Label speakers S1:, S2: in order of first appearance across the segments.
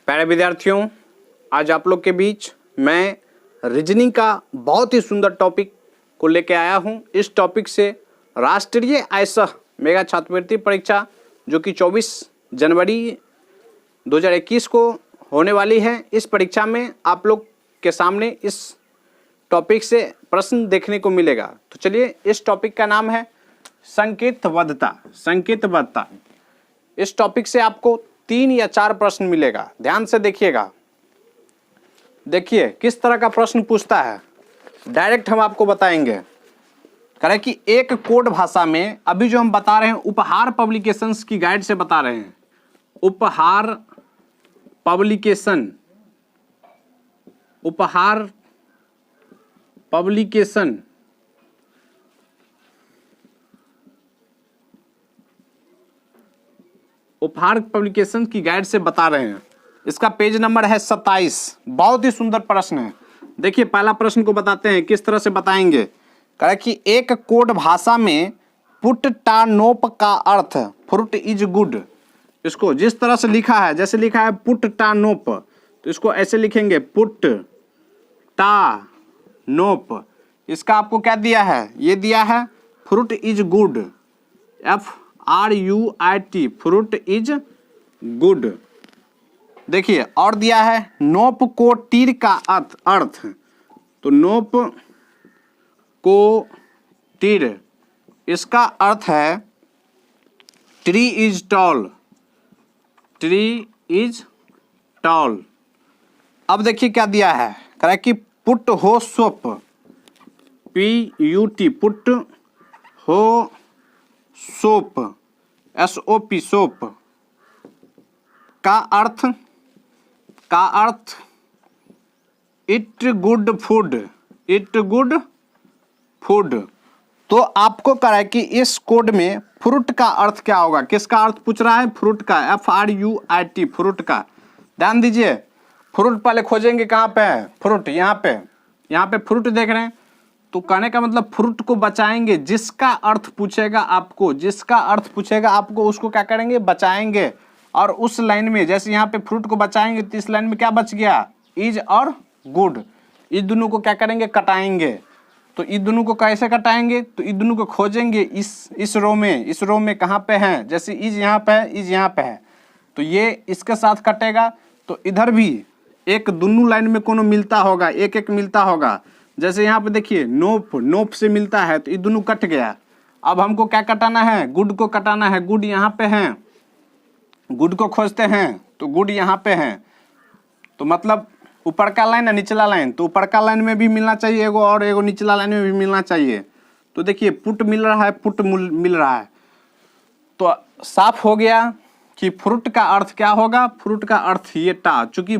S1: प्यारे विद्यार्थियों, आज आप लोग के बीच मैं रीजनिंग का बहुत ही सुंदर टॉपिक को लेकर आया हूं। इस टॉपिक से राष्ट्रीय आयसह मेगा छात्रवृत्ति परीक्षा जो कि 24 जनवरी 2021 को होने वाली है, इस परीक्षा में आप लोग के सामने इस टॉपिक से प्रश्न देखने को मिलेगा। तो चलिए, इस टॉपिक का नाम है संकेतबद्धता। संकेतबद्धता, इस टॉपिक से आपको 3 या 4 प्रश्न मिलेगा। ध्यान से देखिएगा। देखिए किस तरह का प्रश्न पूछता है, डायरेक्ट हम आपको बताएंगे। करें कि एक कोड भाषा में, अभी जो हम बता रहे हैं उपहार पब्लिकेशंस की गाइड से बता रहे हैं। उपहार पब्लिकेशन, उपहार पब्लिकेशन उपहार पब्लिकेशन की गाइड से बता रहे हैं। इसका पेज नंबर है 27। बहुत ही सुंदर प्रश्न है। देखिए पहला प्रश्न को बताते हैं, किस तरह से बताएंगे। कह कि एक कोड भाषा में पुट टा नोप का अर्थ फ्रूट इज गुड। इसको जिस तरह से लिखा है, जैसे लिखा है पुट टा नोप, तो इसको ऐसे लिखेंगे पुट टा नोप। इसका आपको क्या दिया है, ये दिया है fruit is good, FRUIT, fruit is good. देखिए और दिया है नोप को तीर का अर्थ, तो नोप को तीर, इसका अर्थ है tree is tall, tree is tall. अब देखिए क्या दिया है, कह रहा है कि पुट हो सोप, PUT, पुट हो सोप, SOP, सोप का earth it good food, it good food. तो आपको कह रहा है कि इस कोड में फ्रूट का अर्थ क्या होगा। किसका अर्थ पूछ रहा है, फ्रूट का, FRUIT, फ्रूट का। ध्यान दीजिए, फ्रूट पहले खोजेंगे कहाँ पे है, फ्रूट यहाँ पे फ्रूट देख रहे हैं। तो कहने का मतलब फ्रूट को बचाएंगे, जिसका अर्थ पूछेगा आपको, जिसका अर्थ पूछेगा आपको उसको क्या करेंगे, बचाएंगे। और उस लाइन में जैसे यहाँ पे फ्रूट को बचाएंगे, तो इस लाइन में क्या बच गया, इज और गुड, इस दोनों को क्या करेंगे, कटाएंगे। तो इस दोनों को कैसे कटाएंगे, तो इस दोनों को खोजेंगे इस रो में, इस रो में कहाँ पे है, जैसे इज यहाँ पे है, इज यहाँ पे है, तो ये इसके साथ कटेगा। तो इधर भी एक दोनों लाइन में कोनो मिलता होगा, एक एक मिलता होगा। जैसे यहाँ पे देखिए नोप से मिलता है, तो ये दोनों कट गया। अब हमको क्या कटाना है, गुड को कटाना है। गुड यहाँ पे है, गुड को खोजते हैं, तो गुड यहाँ पे है। तो मतलब ऊपर का लाइन है, निचला लाइन, तो ऊपर का लाइन में भी मिलना चाहिए एगो, और एगो निचला लाइन में भी मिलना चाहिए। तो देखिए पुट मिल रहा है, पुट मिल रहा है। तो साफ हो गया कि फ्रूट का अर्थ क्या होगा, फ्रूट का अर्थ ये टा, चूंकि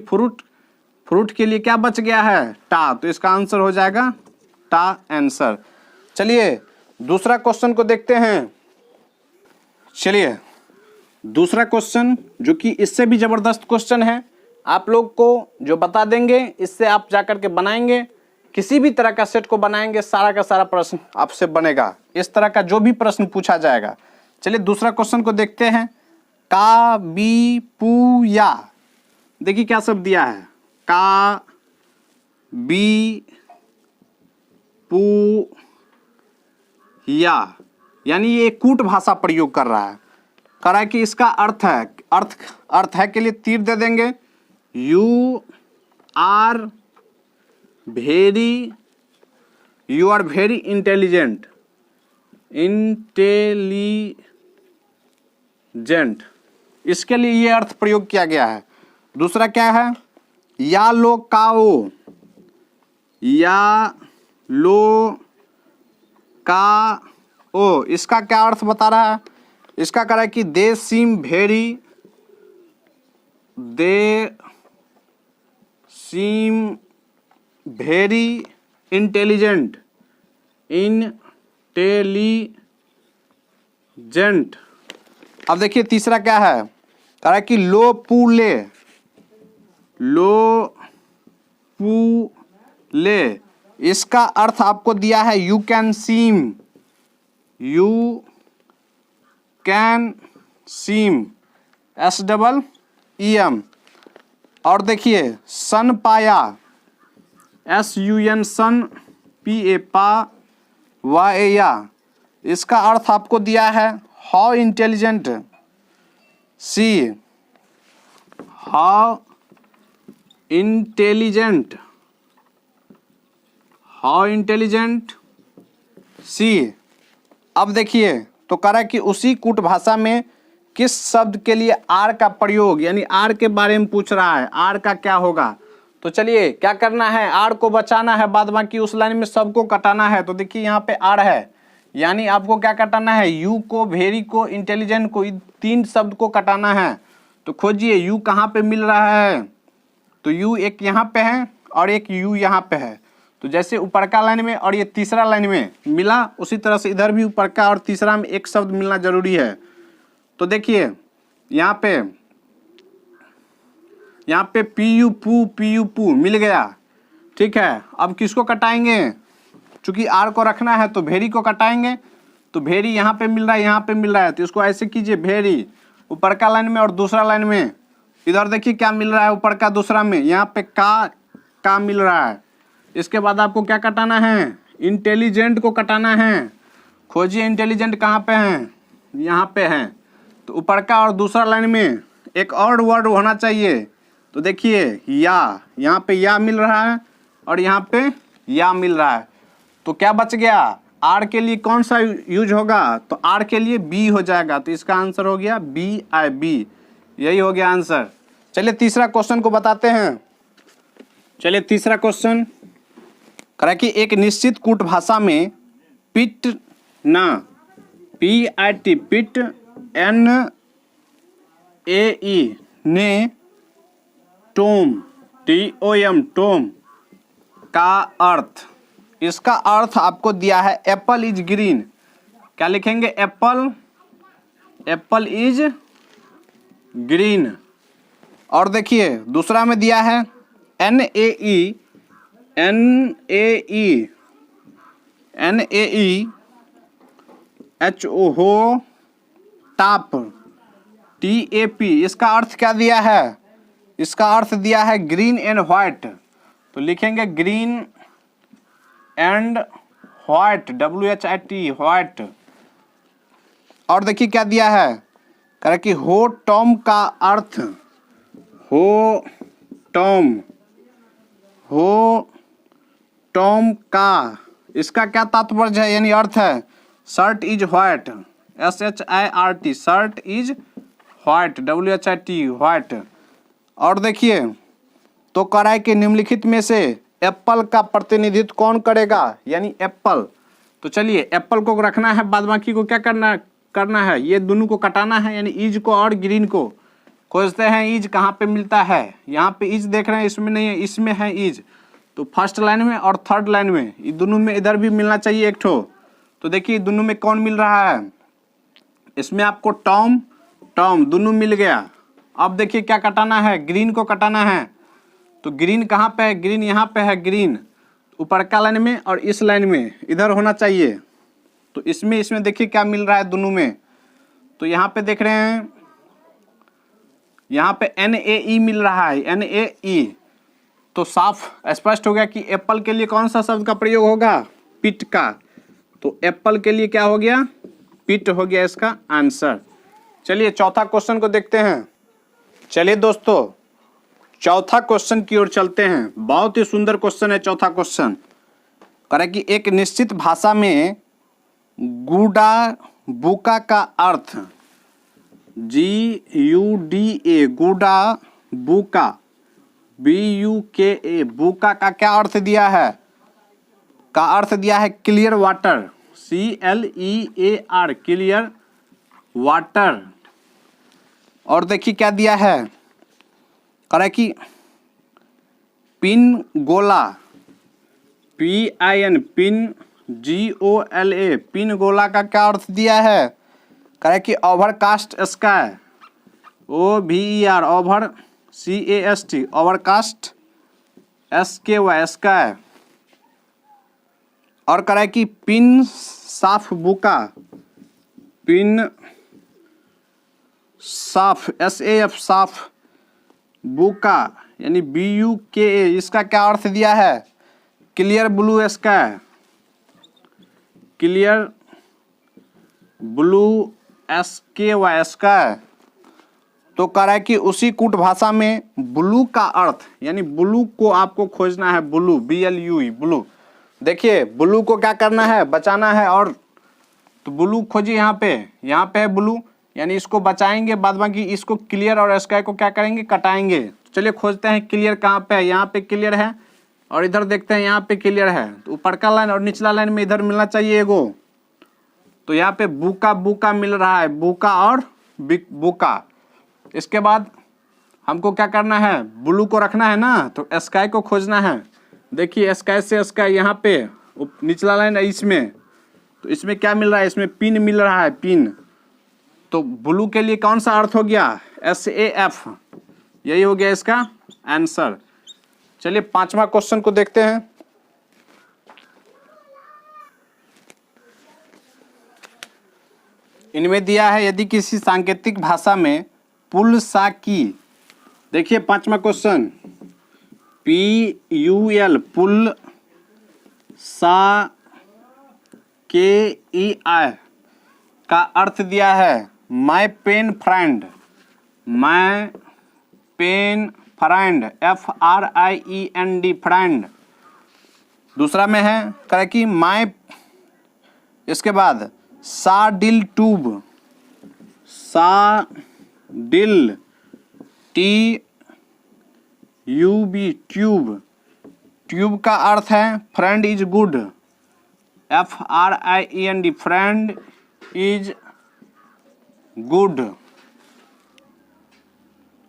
S1: फ्रूट के लिए क्या बच गया है, टा, तो इसका आंसर हो जाएगा टा आंसर। चलिए दूसरा क्वेश्चन को देखते हैं। चलिए दूसरा क्वेश्चन, जो कि इससे भी जबरदस्त क्वेश्चन है, आप लोग को जो बता देंगे, इससे आप जाकर के बनाएंगे, किसी भी तरह का सेट को बनाएंगे, सारा का सारा प्रश्न आपसे बनेगा। इस तरह का जो भी प्रश्न पूछा जाएगा। चलिए दूसरा क्वेश्चन को देखते हैं। का बी पू या, देखिए क्या सब दिया है, का बी पू या, यानी ये कूट भाषा प्रयोग कर रहा है। कह रहा है कि इसका अर्थ है के लिए तीर दे देंगे। यू आर वेरी इंटेलिजेंट, इसके लिए ये अर्थ प्रयोग किया गया है। दूसरा क्या है, या लो काओ, या लो का ओ, इसका क्या अर्थ बता रहा है, इसका कह रहा है कि दे सीम वेरी इंटेलिजेंट, अब देखिए तीसरा क्या है, कह रहा है कि लो पुले, इसका अर्थ आपको दिया है यू कैन सीम, SEEM, और देखिए सन पाया, SUN सन, PA पा, वाया, इसका अर्थ आपको दिया है how intelligent, see how intelligent, how intelligent see. अब देखिए तो कह रहा है कि उसी कूट भाषा में किस शब्द के लिए आर का प्रयोग, यानी आर के बारे में पूछ रहा है, आर का क्या होगा। तो चलिए क्या करना है, आर को बचाना है, बाद बाकी उस लाइन में सबको कटाना है। तो देखिए यहाँ पे आर है, यानी आपको क्या कटाना है, यू को, वेरी को, इंटेलिजेंट को, तीन शब्द को कटाना है। तो खोजिए यू कहाँ पे मिल रहा है, तो यू एक यहाँ पे है और एक यू यहाँ पे है। तो जैसे ऊपर का लाइन में और ये तीसरा लाइन में मिला, उसी तरह से इधर भी ऊपर का और तीसरा में एक शब्द मिलना जरूरी है। तो देखिए यहाँ पे पी यू पू मिल गया, ठीक है। अब किसको कटाएंगे, चूंकि आर को रखना है तो भेरी को कटाएंगे। तो भेरी यहाँ पे मिल रहा है, यहाँ पे मिल रहा है, तो इसको ऐसे कीजिए, भेरी ऊपर का लाइन में और दूसरा लाइन में। इधर देखिए क्या मिल रहा है, ऊपर का दूसरा में यहाँ पे का मिल रहा है। इसके बाद आपको क्या कटाना है, इंटेलिजेंट को कटाना है। खोजिए इंटेलिजेंट कहाँ पे हैं, यहाँ पे हैं। तो ऊपर का और दूसरा लाइन में एक और वर्ड होना चाहिए। तो देखिए या, यहाँ पे या मिल रहा है और यहाँ पे या मिल रहा है। तो क्या बच गया, आर के लिए कौन सा यूज होगा, तो आर के लिए बी हो जाएगा। तो इसका आंसर हो गया BIB, यही हो गया आंसर। चलिए तीसरा क्वेश्चन को बताते हैं। चलिए तीसरा क्वेश्चन कह रहा है कि एक निश्चित कूट भाषा में पिट ना, PIT पिट, NAE ने, टोम TOM टोम का अर्थ, इसका अर्थ आपको दिया है एप्पल इज ग्रीन। क्या लिखेंगे, एप्पल इज ग्रीन। और देखिए दूसरा में दिया है NAE HO टाप, TAP, इसका अर्थ क्या दिया है, इसका अर्थ दिया है ग्रीन एंड व्हाइट। तो लिखेंगे green and white, WHIT white. और देखिए क्या दिया है, कह रहा कि हो टॉम का अर्थ, हो टॉम का, इसका क्या तात्पर्य है, यानी अर्थ है shirt is white, SHIRT, shirt is white, WHIT white. और देखिए तो कह रहा है कि निम्नलिखित में से एप्पल का प्रतिनिधित्व कौन करेगा, यानी एप्पल। तो चलिए एप्पल को रखना है, बाद बाकी को क्या करना है, ये दोनों को कटाना है, यानी ईज को और ग्रीन को। खोजते हैं ईज कहाँ पे मिलता है, यहाँ पे ईज देख रहे हैं, इसमें नहीं है, इसमें है ईज। तो फर्स्ट लाइन में और थर्ड लाइन में, ये दोनों में इधर भी मिलना चाहिए एक ठो। तो देखिए दोनों में कौन मिल रहा है, इसमें आपको टॉम दोनों मिल गया। अब देखिए क्या कटाना है, ग्रीन को कटाना है। तो ग्रीन कहाँ पे है, ग्रीन यहाँ पे है, ग्रीन ऊपर का लाइन में और इस लाइन में इधर होना चाहिए। तो इसमें देखिए क्या मिल रहा है दोनों में। तो यहाँ पे देख रहे हैं, यहाँ पे NAE मिल रहा है, NAE। तो साफ स्पष्ट हो गया कि एप्पल के लिए कौन सा शब्द का प्रयोग होगा, पिट का। तो एप्पल के लिए क्या हो गया, पिट हो गया इसका आंसर। चलिए चौथा क्वेश्चन को देखते हैं। चलिए दोस्तों चौथा क्वेश्चन की ओर चलते हैं। बहुत ही सुंदर क्वेश्चन है चौथा क्वेश्चन। कह रहा है कि एक निश्चित भाषा में गुडा बुका का अर्थ, GUDA गुडा बुका, BUKA बुका का क्या अर्थ दिया है, का अर्थ दिया है clear water, CLEAR clear water. और देखिए क्या दिया है, कह रहा है कि पिन गोला, PIN पिन GOLA पिन गोला का क्या अर्थ दिया है, कह रहा है कि overcast sky, OVER over CAST overcast SKY sky. और कह रहा है कि पिन साफ बुका, पिन साफ SAF साफ बुका यानी BUKA, इसका क्या अर्थ दिया है? Clear blue sky, clear blue SKY sky. तो कह रहा है कि उसी कूट भाषा में ब्लू का अर्थ यानी ब्लू को आपको खोजना है, ब्लू BLUE ब्लू। देखिए ब्लू को क्या करना है? बचाना है। और तो ब्लू खोजिए यहाँ पे है ब्लू, यानी इसको बचाएंगे, बाद बाकी इसको क्लियर और स्काई को क्या करेंगे? कटाएंगे। चलिए खोजते हैं क्लियर कहाँ पे है। यहाँ पे क्लियर है और इधर देखते हैं यहाँ पे क्लियर है। तो ऊपर का लाइन और निचला लाइन में इधर मिलना चाहिए एगो। तो यहाँ पे बुका मिल रहा है, बुका और बुका। इसके बाद हमको क्या करना है? ब्लू को रखना है ना, तो स्काई को खोजना है। देखिए स्काई से स्काई यहाँ पे निचला लाइन है इसमें, तो इसमें क्या मिल रहा है? इसमें पिन मिल रहा है, पिन। तो ब्लू के लिए कौन सा अर्थ हो गया? SAF, यही हो गया इसका आंसर। चलिए 5वां क्वेश्चन को देखते हैं। इनमें दिया है यदि किसी सांकेतिक भाषा में पुल सा की, देखिए 5वां क्वेश्चन, PUL पुल सा KEI का अर्थ दिया है my pen friend, my pen friend FRIEND friend. दूसरा में है कह कि माय, इसके बाद साडिल ट्यूब, साडिल TUB ट्यूब, ट्यूब का अर्थ है friend is good, FRIEND friend is good.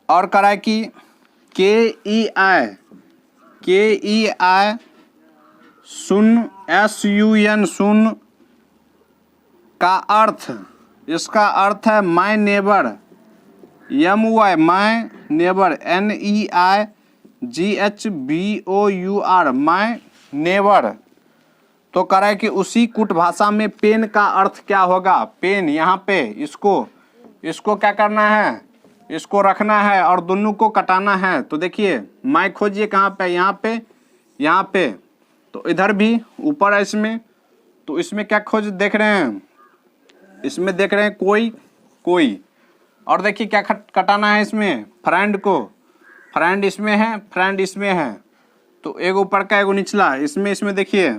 S1: और करा कि KEI सुन, SUN सुन का अर्थ, इसका अर्थ है my neighbour, MY my neighbour, NEIGHBOUR my neighbour. तो कह रहा है कि उसी कुट भाषा में पेन का अर्थ क्या होगा? पेन, यहाँ पे इसको क्या करना है? इसको रखना है और दोनों को कटाना है। तो देखिए माय खोजिए कहाँ पे? यहाँ पे। तो इधर भी ऊपर है इसमें, तो इसमें क्या खोज देख रहे हैं? इसमें देख रहे हैं कोई। और देखिए क्या कटाना है इसमें? फ्रेंड को। फ्रेंड इसमें है, फ्रेंड इसमें है, तो एगो ऊपर का एगो निचला, इसमें देखिए।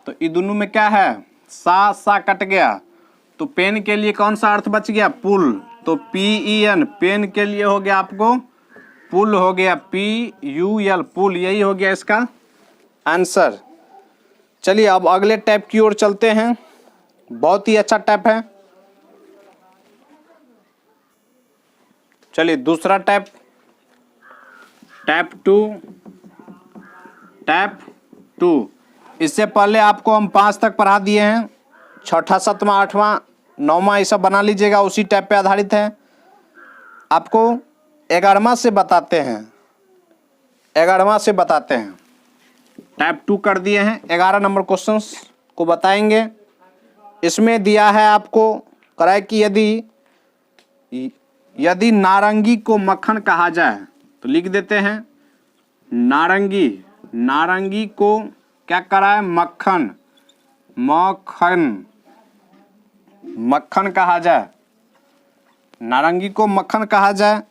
S1: तो ये दोनों में क्या है? सा कट गया। तो पेन के लिए कौन सा अर्थ बच गया? पुल। तो PEN पेन के लिए हो गया आपको पुल, हो गया PUL पुल, यही हो गया इसका आंसर। चलिए अब अगले टैप की ओर चलते हैं। बहुत ही अच्छा टैप है। चलिए दूसरा टैप, टैप टू। इससे पहले आपको हम 5 तक पढ़ा दिए हैं। 6ठा 7वां 8वां 9वां ये सब बना लीजिएगा, उसी टैप पे आधारित है। आपको 11वां से बताते हैं, 11वां से बताते हैं। टैप 2 कर दिए हैं, 11 नंबर क्वेश्चंस को बताएंगे। इसमें दिया है आपको कराए कि यदि नारंगी को मक्खन कहा जाए, तो लिख देते हैं नारंगी को क्या कराए? मक्खन कहा जाए। नारंगी को मक्खन कहा जाए।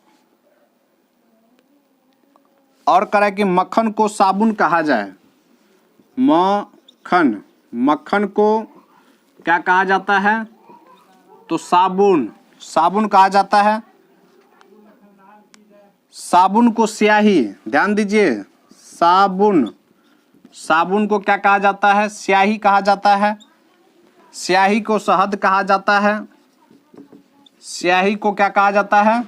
S1: और कराए कि मक्खन को साबुन कहा जाए। मक्खन को क्या कहा जाता है? तो साबुन कहा जाता है। साबुन को स्याही, ध्यान दीजिए, साबुन को क्या कहा जाता है? स्याही कहा जाता है। स्याही को शहद कहा जाता है। स्याही को क्या कहा जाता है?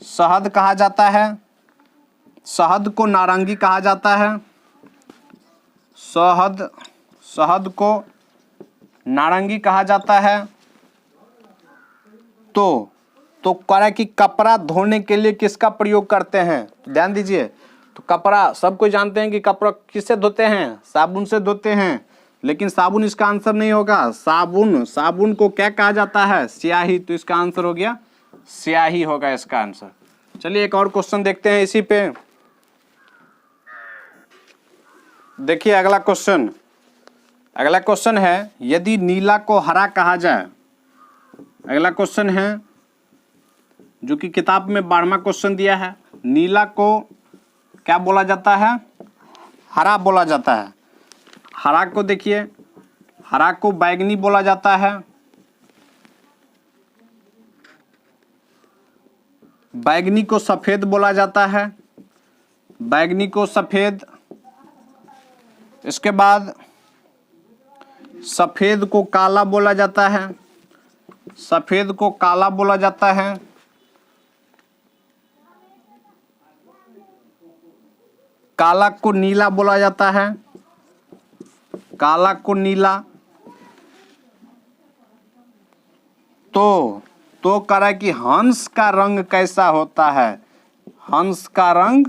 S1: शहद कहा जाता है। शहद को नारंगी कहा जाता है। शहद को नारंगी कहा जाता है। तो कह कि कपड़ा धोने के लिए किसका प्रयोग करते हैं? ध्यान दीजिए, तो कपड़ा सब कोई जानते हैं कि कपड़ा किससे धोते हैं? साबुन से धोते हैं। लेकिन साबुन इसका आंसर नहीं होगा। साबुन को क्या कहा जाता है? स्याही। तो इसका आंसर हो गया स्याही, होगा इसका आंसर। चलिए एक और क्वेश्चन देखते हैं इसी पे। देखिए अगला क्वेश्चन है यदि नीला को हरा कहा जाए। अगला क्वेश्चन है जो कि किताब में 12वां क्वेश्चन दिया है। नीला को क्या बोला जाता है? हरा बोला जाता है। हरा को देखिए, हरा को बैगनी बोला जाता है, बैगनी को सफेद बोला जाता है, बैगनी को सफेद। इसके बाद सफेद को काला बोला जाता है, सफेद को काला बोला जाता है। काला को नीला बोला जाता है, काला को नीला। तो कह रहा है कि हंस का रंग कैसा होता है? हंस का रंग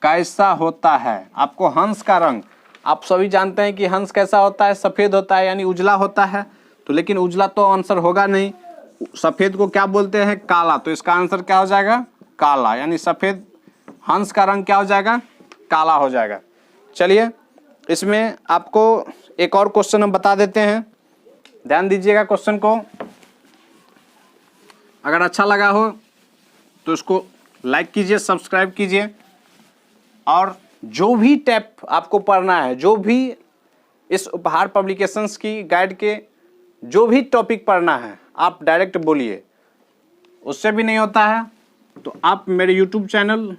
S1: कैसा होता है? आपको हंस का रंग, आप सभी जानते हैं कि हंस कैसा होता है? सफेद होता है, यानी उजला होता है। तो लेकिन उजला तो आंसर होगा नहीं, सफेद को क्या बोलते हैं? काला। तो इसका आंसर क्या हो जाएगा? काला, यानी सफेद हंस का रंग क्या हो जाएगा? काला हो जाएगा। चलिए इसमें आपको एक और क्वेश्चन हम बता देते हैं, ध्यान दीजिएगा क्वेश्चन को। अगर अच्छा लगा हो तो इसको लाइक कीजिए, सब्सक्राइब कीजिए, और जो भी टैप आपको पढ़ना है, जो भी इस उपहार पब्लिकेशंस की गाइड के जो भी टॉपिक पढ़ना है, आप डायरेक्ट बोलिए। उससे भी नहीं होता है तो आप मेरे यूट्यूब चैनल,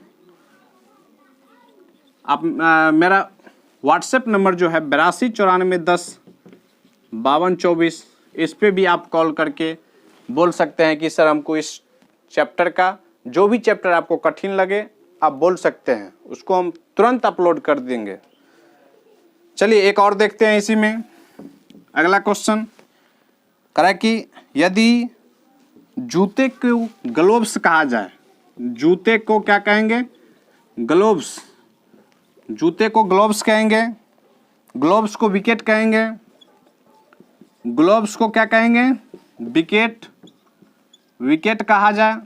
S1: आप मेरा व्हाट्सएप नंबर जो है 8294105224, इस पे भी आप कॉल करके बोल सकते हैं कि सर हमको इस चैप्टर का, जो भी चैप्टर आपको कठिन लगे आप बोल सकते हैं, उसको हम तुरंत अपलोड कर देंगे। चलिए एक और देखते हैं इसी में। अगला क्वेश्चन कह रहा है कि यदि जूते को ग्लोव्स कहा जाए, जूते को क्या कहेंगे? ग्लोव्स। जूते को ग्लोव्स कहेंगे, ग्लोव्स को विकेट कहेंगे, ग्लोव्स को क्या कहेंगे? विकेट। विकेट कहा जाए,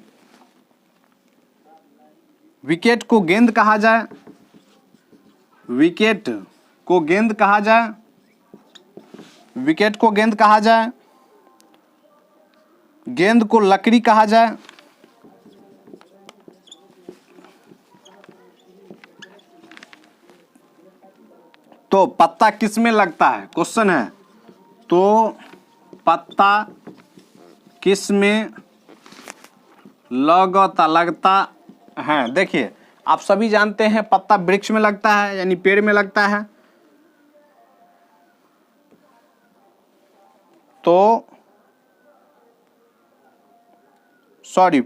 S1: विकेट को गेंद कहा जाए, विकेट को गेंद कहा जाए, विकेट को गेंद कहा जाए, गेंद को लकड़ी कहा जाए, तो पत्ता किस में लगता है? क्वेश्चन है तो पत्ता किस में लगता है? देखिए आप सभी जानते हैं पत्ता वृक्ष में लगता है, यानी पेड़ में लगता है। तो सॉरी,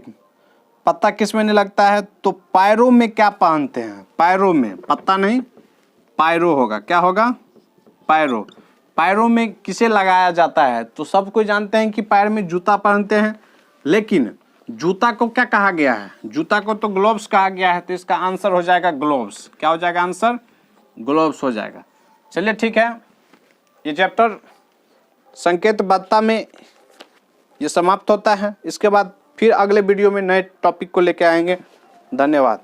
S1: पत्ता किस में नहीं लगता है? तो पैरों में क्या पहनते हैं? पैरों में, पत्ता नहीं, पैरो होगा। क्या होगा? पैरो। पैरों में किसे लगाया जाता है? तो सब कोई जानते हैं कि पैर में जूता पहनते हैं, लेकिन जूता को क्या कहा गया है? जूता को तो ग्लोव्स कहा गया है, तो इसका आंसर हो जाएगा ग्लोव्स। क्या हो जाएगा आंसर? ग्लोव्स हो जाएगा। चलिए ठीक है, ये चैप्टर संकेतबद्धता में ये समाप्त होता है। इसके बाद फिर अगले वीडियो में नए टॉपिक को लेकर आएंगे। धन्यवाद।